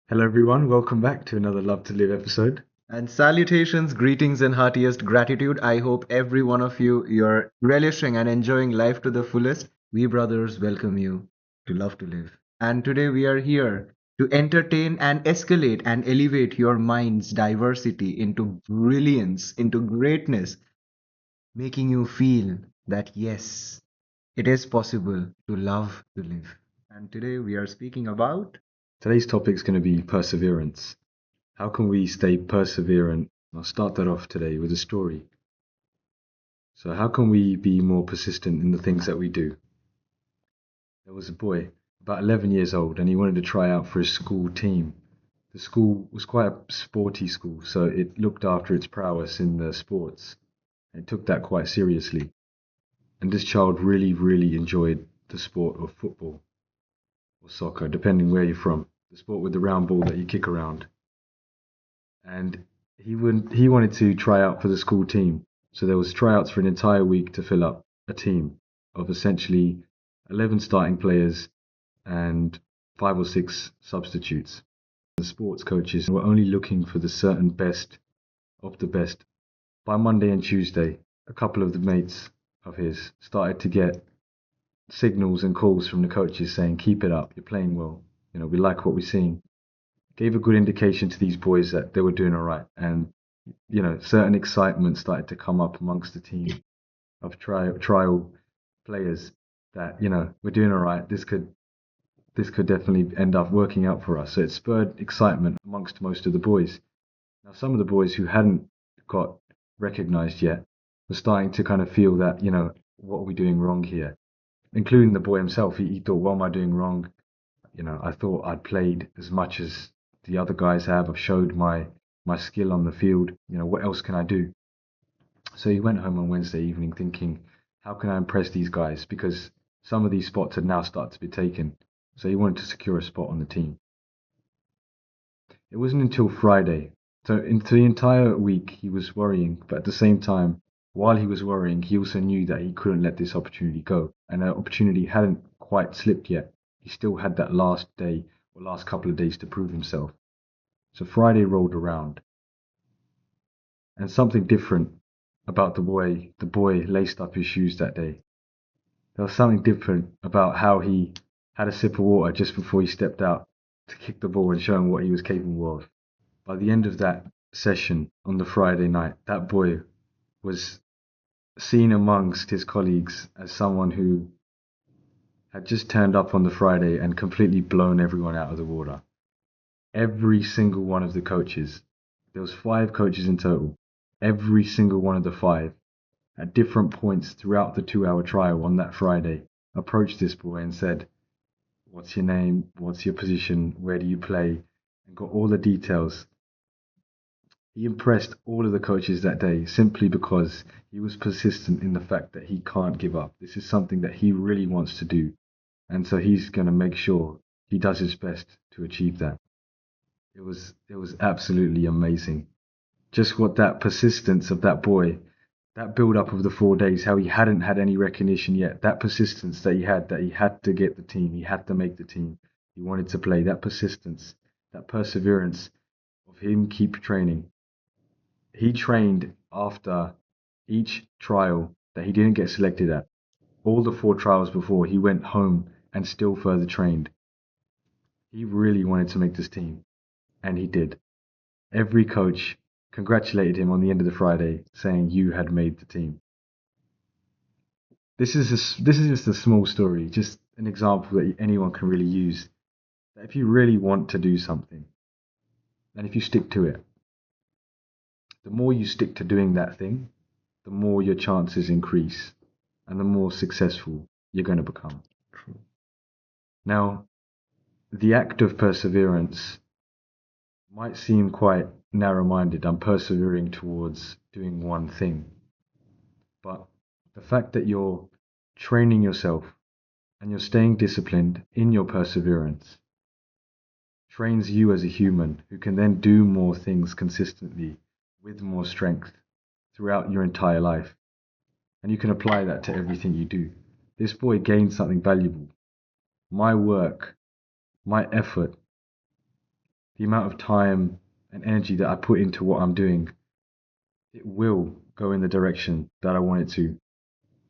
Hello, everyone. Welcome back to another Love to Live episode. And salutations, greetings, and heartiest gratitude. I hope every one of you're relishing and enjoying life to the fullest. We brothers welcome you to Love to Live. And today we are here to entertain and escalate and elevate your mind's diversity into brilliance, into greatness, making you feel that yes, it is possible to love to live. And today we are speaking about Today's topic is going to be perseverance. How can we stay perseverant? I'll start that off today with a story. So, how can we be more persistent in the things that we do? There was a boy, about 11 years old, and he wanted to try out for his school team. The school was quite a sporty school, so it looked after its prowess in the sports. It took that quite seriously. And this child really, really enjoyed the sport of football or soccer, depending where you're from. The sport with the round ball that you kick around. And he wanted to try out for the school team. So there was tryouts for an entire week to fill up a team of essentially 11 starting players and 5 or 6 substitutes. The sports coaches were only looking for the certain best of the best. By Monday and Tuesday, a couple of the mates of his started to get signals and calls from the coaches saying, "Keep it up, you're playing well. We like what we're seeing." Gave a good indication to these boys that they were doing all right. And, certain excitement started to come up amongst the team of trial players that, we're doing all right. This could definitely end up working out for us. So it spurred excitement amongst most of the boys. Now, some of the boys who hadn't got recognized yet were starting to kind of feel that, what are we doing wrong here? Including the boy himself. He thought, what am I doing wrong? I thought I'd played as much as the other guys have. I've showed my skill on the field. What else can I do? So he went home on Wednesday evening thinking, how can I impress these guys? Because some of these spots had now started to be taken. So he wanted to secure a spot on the team. It wasn't until Friday. So into the entire week he was worrying, but at the same time, while he was worrying, he also knew that he couldn't let this opportunity go. And that opportunity hadn't quite slipped yet. He still had that last day or last couple of days to prove himself. So Friday rolled around, and something different about the boy laced up his shoes that day. There was something different about how he had a sip of water just before he stepped out to kick the ball and show him what he was capable of. By the end of that session on the Friday night, that boy was seen amongst his colleagues as someone who had just turned up on the Friday and completely blown everyone out of the water. Every single one of the coaches, there was 5 coaches in total, every single one of the 5, at different points throughout the 2-hour trial on that Friday, approached this boy and said, "What's your name? What's your position? Where do you play?" And got all the details. He impressed all of the coaches that day simply because he was persistent in the fact that he can't give up. This is something that he really wants to do. And so he's going to make sure he does his best to achieve that. It was absolutely amazing. Just what that persistence of that boy, that build up of the 4 days, how he hadn't had any recognition yet, that persistence that he had to get the team, he had to make the team, he wanted to play, that persistence, that perseverance of him keep training. He trained after each trial that he didn't get selected at. All the 4 trials before, he went home and still further trained. He really wanted to make this team, and he did. Every coach congratulated him on the end of the Friday, saying you had made the team. This is just a small story, just an example that anyone can really use. That if you really want to do something, and if you stick to it, the more you stick to doing that thing, the more your chances increase, and the more successful you're going to become. Now, the act of perseverance might seem quite narrow-minded. I'm persevering towards doing one thing. But the fact that you're training yourself and you're staying disciplined in your perseverance trains you as a human who can then do more things consistently with more strength throughout your entire life. And you can apply that to everything you do. This boy gained something valuable. My work, my effort, the amount of time and energy that I put into what I'm doing, it will go in the direction that I want it to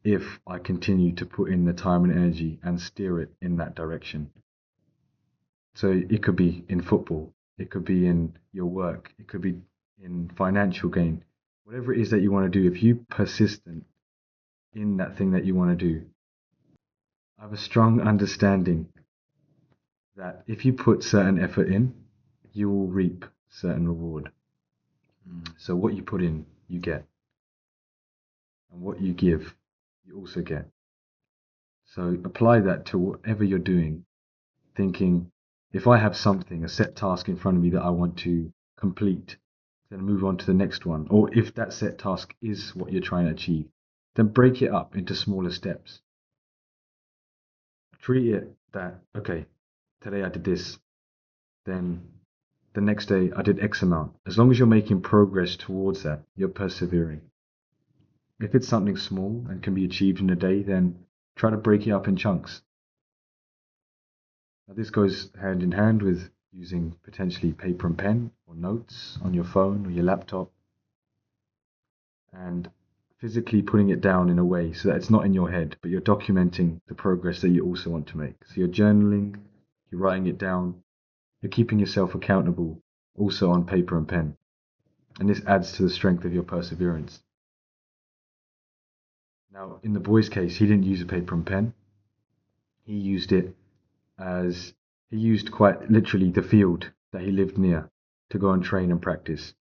if I continue to put in the time and energy and steer it in that direction. So it could be in football, it could be in your work, it could be in financial gain. Whatever it is that you want to do, if you persistent in that thing that you want to do, I have a strong understanding that if you put certain effort in, you will reap certain reward. So what you put in, you get, and what you give, you also get. So apply that to whatever you're doing, thinking if I have something, a set task in front of me that I want to complete, then move on to the next one. Or if that set task is what you're trying to achieve, then break it up into smaller steps. Treat it that, okay, today I did this, then the next day I did X amount. As long as you're making progress towards that, you're persevering. If it's something small and can be achieved in a day, then try to break it up in chunks. Now, this goes hand in hand with using potentially paper and pen or notes on your phone or your laptop and physically putting it down in a way so that it's not in your head, but you're documenting the progress that you also want to make. So you're journaling, you're writing it down, you're keeping yourself accountable also on paper and pen. And this adds to the strength of your perseverance. Now, in the boy's case, he didn't use a paper and pen. He used it as he used quite literally the field that he lived near to go and train and practice.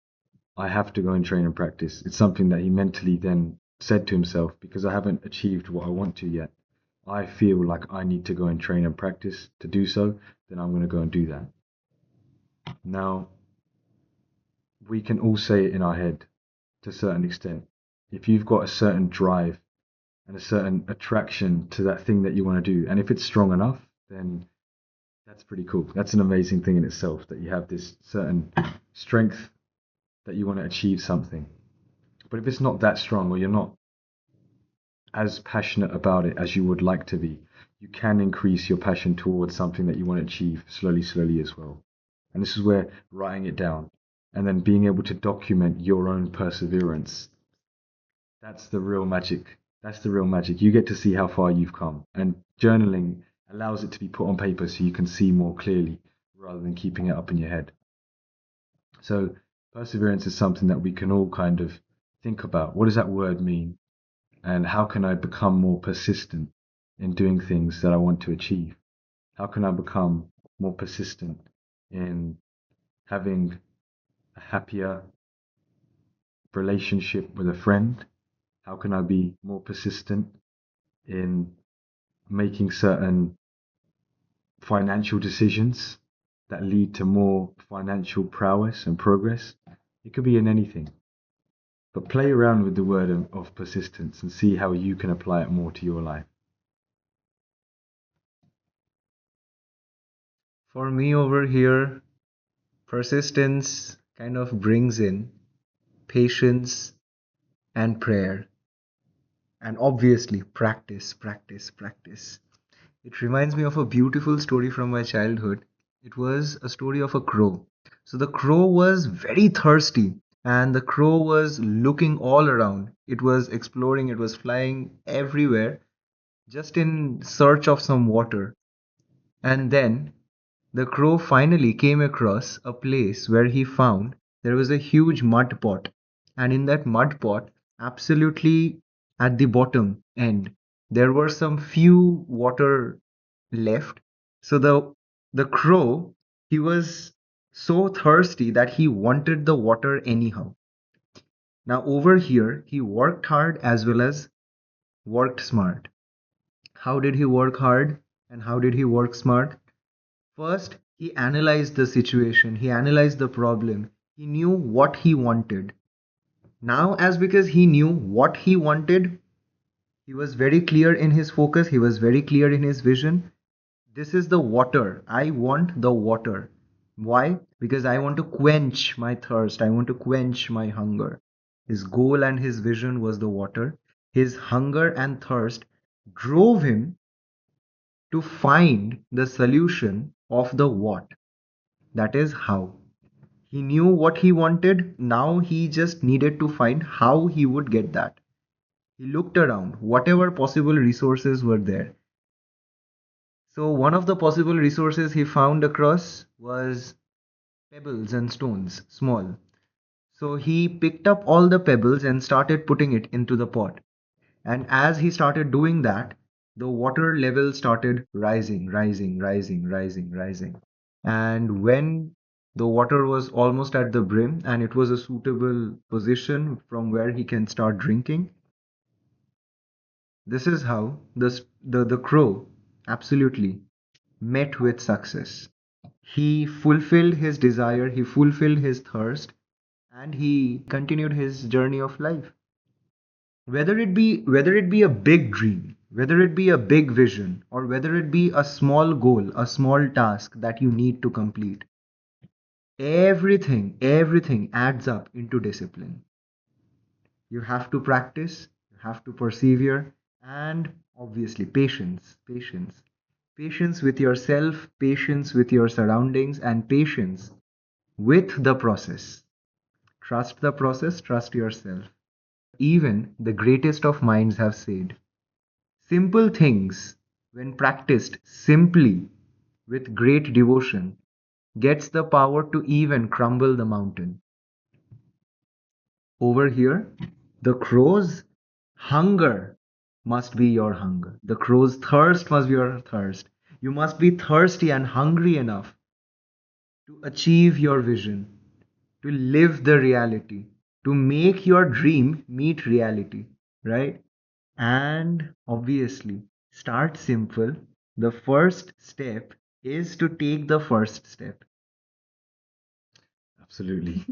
I have to go and train and practice. It's something that he mentally then said to himself because I haven't achieved what I want to yet. I feel like I need to go and train and practice to do so, then I'm going to go and do that. Now, we can all say it in our head to a certain extent. If you've got a certain drive and a certain attraction to that thing that you want to do, and if it's strong enough, then that's pretty cool. That's an amazing thing in itself that you have this certain strength that you want to achieve something. But if it's not that strong or you're not as passionate about it as you would like to be, you can increase your passion towards something that you want to achieve slowly, slowly as well. And this is where writing it down and then being able to document your own perseverance, that's the real magic. That's the real magic. You get to see how far you've come. And journaling allows it to be put on paper so you can see more clearly rather than keeping it up in your head. So, perseverance is something that we can all kind of think about. What does that word mean? And how can I become more persistent in doing things that I want to achieve? How can I become more persistent in having a happier relationship with a friend? How can I be more persistent in making certain financial decisions that lead to more financial prowess and progress? It could be in anything. But play around with the word of persistence and see how you can apply it more to your life. For me over here, persistence kind of brings in patience and prayer, and obviously practice, practice, practice. It reminds me of a beautiful story from my childhood. It was a story of a crow. So the crow was very thirsty, and the crow was looking all around. It was exploring, it was flying everywhere just in search of some water. And then the crow finally came across a place where he found there was a huge mud pot. And in that mud pot, absolutely at the bottom end, there were some few water left. So the crow, he was so thirsty that he wanted the water anyhow. Now over here, he worked hard as well as worked smart. How did he work hard and how did he work smart? First, he analyzed the situation, he analyzed the problem, he knew what he wanted. Now, as because he knew what he wanted, he was very clear in his focus, he was very clear in his vision. This is the water. I want the water. Why? Because I want to quench my thirst, I want to quench my hunger. His goal and his vision was the water. His hunger and thirst drove him to find the solution of the what. That is how. He knew what he wanted, now he just needed to find how he would get that. He looked around, whatever possible resources were there. So, one of the possible resources he found across was pebbles and stones, small. So, he picked up all the pebbles and started putting it into the pot. And as he started doing that, the water level started rising, rising, rising, rising, rising. And when the water was almost at the brim and it was a suitable position from where he can start drinking, this is how the crow absolutely met with success. He fulfilled his desire, he fulfilled his thirst, and he continued his journey of life. Whether it be a big dream, whether it be a big vision, or whether it be a small goal, a small task that you need to complete, everything adds up into discipline. You have to practice, you have to persevere, and obviously patience with yourself, patience with your surroundings, and patience with the process. Trust the process, trust yourself. Even the greatest of minds have said, simple things, when practiced simply with great devotion, gets the power to even crumble the mountain. Over here, the crow's hunger must be your hunger. The crow's thirst must be your thirst. You must be thirsty and hungry enough to achieve your vision, to live the reality, to make your dream meet reality, right? And obviously, start simple. The first step is to take the first step. Absolutely.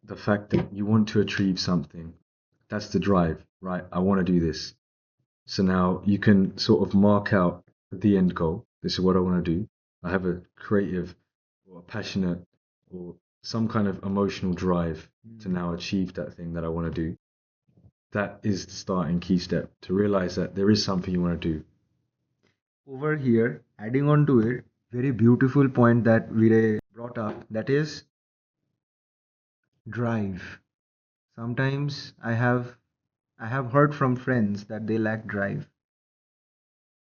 The fact that you want to achieve something, that's the drive, right? I want to do this. So now you can sort of mark out the end goal. This is what I want to do. I have a creative or a passionate or some kind of emotional drive to now achieve that thing that I want to do. That is the starting key step to realize that there is something you want to do. Over here, adding on to it, very beautiful point that Vire brought up, that is drive. Sometimes I have heard from friends that they lack drive.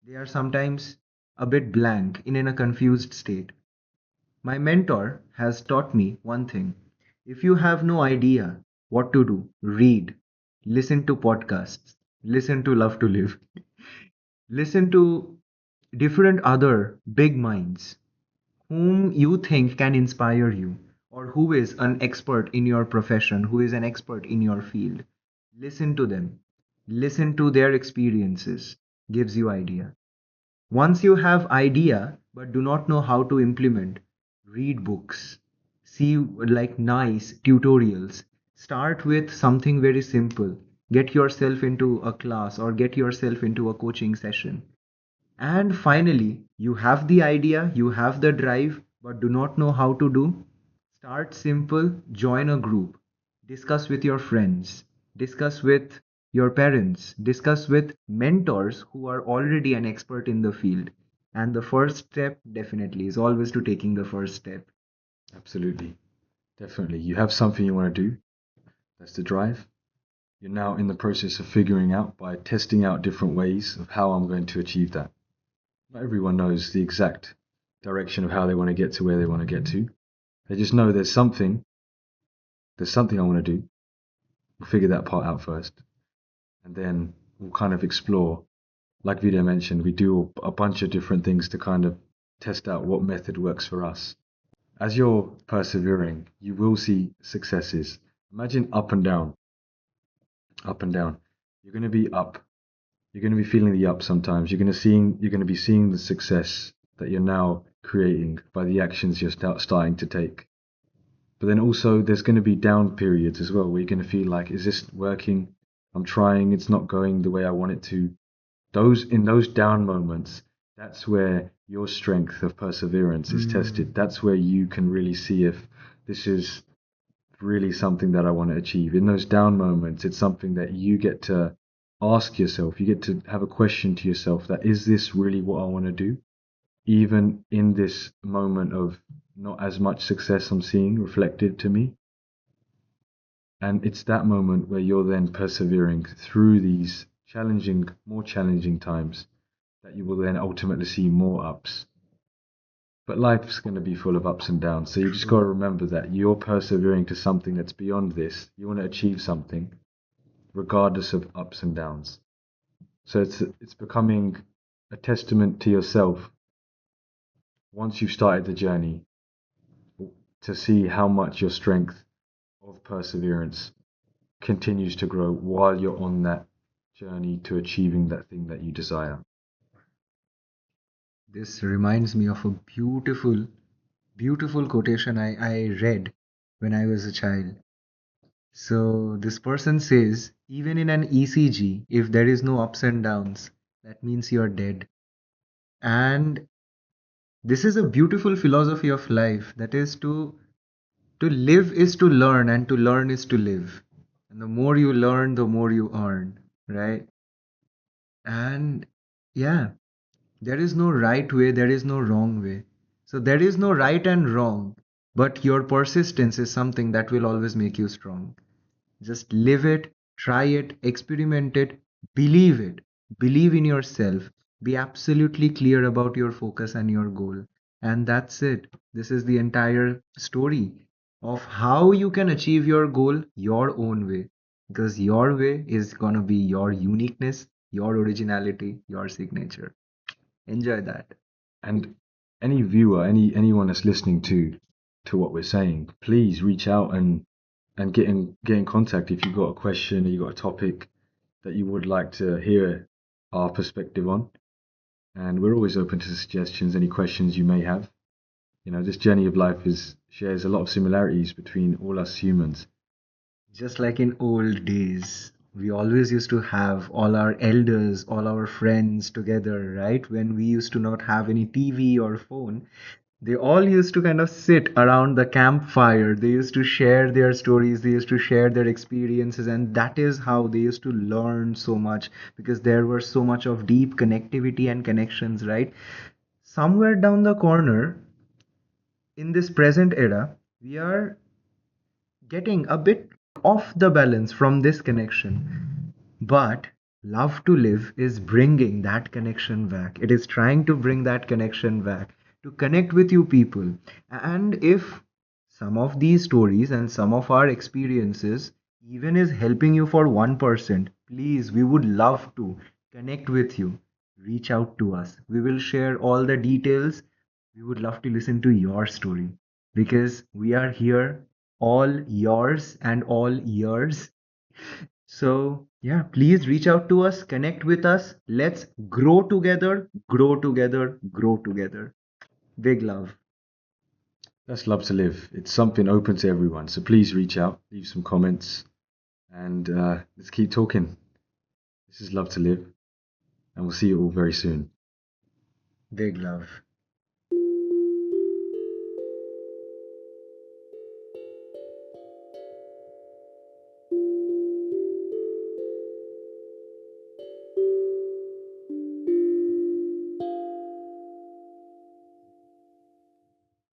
They are sometimes a bit blank in a confused state. My mentor has taught me one thing. If you have no idea what to do, read, listen to podcasts, listen to Love to Live, listen to different other big minds whom you think can inspire you, or who is an expert in your profession, who is an expert in your field. Listen to them, listen to their experiences, gives you idea. Once you have idea but do not know how to implement, read books, see like nice tutorials. Start with something very simple. Get yourself into a class or get yourself into a coaching session. And finally, you have the idea, you have the drive, but do not know how to do. Start simple, join a group, discuss with your friends, discuss with your parents, discuss with mentors who are already an expert in the field. And the first step definitely is always to taking the first step. Absolutely. Definitely. You have something you want to do. That's the drive. You're now in the process of figuring out by testing out different ways of how I'm going to achieve that. Not everyone knows the exact direction of how they want to get to where they want to get to. They just know there's something I want to do. We'll figure that part out first. And then we'll kind of explore, like Vida mentioned, we do a bunch of different things to kind of test out what method works for us. As you're persevering, you will see successes. Imagine up and down, up and down. You're going to be up. You're going to be feeling the up sometimes. You're going to be seeing the success that you're now creating by the actions you're starting to take. But then also there's going to be down periods as well where you're going to feel like, is this working? I'm trying, it's not going the way I want it to. Those down moments, that's where your strength of perseverance is tested. That's where you can really see if this is really something that I want to achieve. In those down moments, it's something that you get to ask yourself. You get to have a question to yourself that is this really what I want to do? Even in this moment of not as much success I'm seeing reflected to me. And it's that moment where you're then persevering through these challenging, more challenging times that you will then ultimately see more ups. But life's going to be full of ups and downs. So you just got to True. remember that you're persevering to something that's beyond this. You want to achieve something regardless of ups and downs. So it's becoming a testament to yourself once you've started the journey to see how much your strength of perseverance continues to grow while you're on that journey to achieving that thing that you desire. This reminds me of a beautiful, beautiful quotation I read when I was a child. So this person says, even in an ECG, if there is no ups and downs, that means you're dead. And this is a beautiful philosophy of life. That is to live is to learn, and to learn is to live. And the more you learn, the more you earn, right? And yeah, there is no right way, there is no wrong way. So there is no right and wrong, but your persistence is something that will always make you strong. Just live it, try it, experiment it, believe it. Believe in yourself. Be absolutely clear about your focus and your goal. And that's it. This is the entire story of how you can achieve your goal your own way. Because your way is going to be your uniqueness, your originality, your signature. Enjoy that. And any viewer, anyone that's listening to what we're saying, please reach out and get in contact if you've got a question or you've got a topic that you would like to hear our perspective on. And we're always open to suggestions, any questions you may have. You know, this journey of life is shares a lot of similarities between all us humans. Just like in old days, we always used to have all our elders, all our friends together, right? When we used to not have any TV or phone, they all used to kind of sit around the campfire. They used to share their stories, they used to share their experiences, and that is how they used to learn so much because there were so much of deep connectivity and connections, right? Somewhere down the corner in this present era, we are getting a bit off the balance from this connection. But Love to Live is bringing that connection back. It is trying to bring that connection back to connect with you people. And if some of these stories and some of our experiences even is helping you for 1%, please, we would love to connect with you. Reach out to us. We will share all the details. We would love to listen to your story because we are here, all yours and all yours. So, yeah, please reach out to us, connect with us. Let's grow together, grow together, grow together. Big love. That's love to live. It's something open to everyone. So please reach out, leave some comments, and let's keep talking. This is love to live, and we'll see you all very soon. Big love.